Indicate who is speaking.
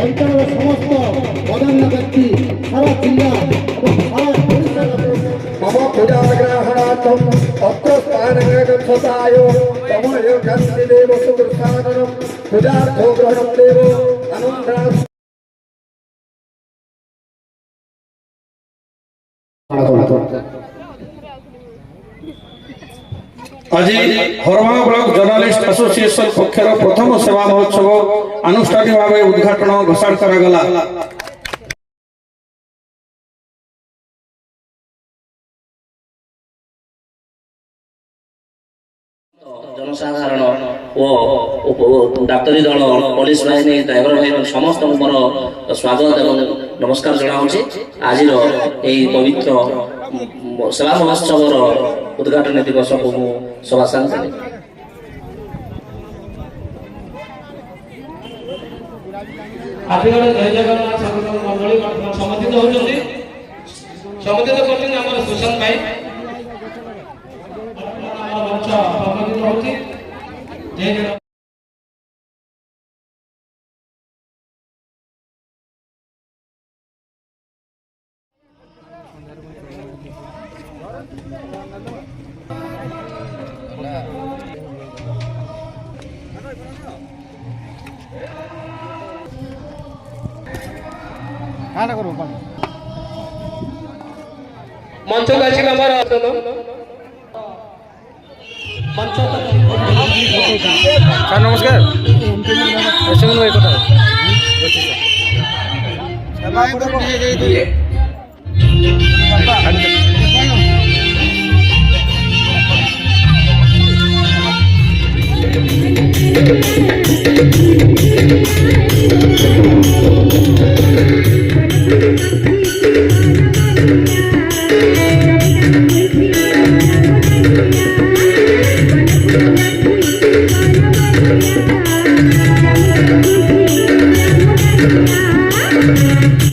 Speaker 1: ଅଞ୍ଚଳର ସମସ୍ତ ବଦାନ୍ୟ ବ୍ୟକ୍ତି ସାରା ଜିଲ୍ଲା ଏବଂ ସାରା ଓଡ଼ିଶାର मम पूजाग्रहणार्थम अप्रोत्साहनगच्छताय तमयो गन्धिदेव सुदृशाननम पूजार्थो ग्रहणं देव अनन्तरं
Speaker 2: आज हरभांगा ब्लॉक जर्नालिस्ट एसोसिएशन पक्षर प्रथम सेवा महोत्सव आनुष्ठानिक भाव उद्घाटन घोषणा करागला।
Speaker 3: जनसाधारण ओ डाक्तरी दल पुलिस बाहिनी ड्राइवर भाई समस्त मोर स्वागत एवं नमस्कार जनाऊँच। आज पवित्र सेवा महोत्सव उद्घाटन दिवस को सभा सांगली सुशांत भाई मंच
Speaker 4: सर नमस्कार भाई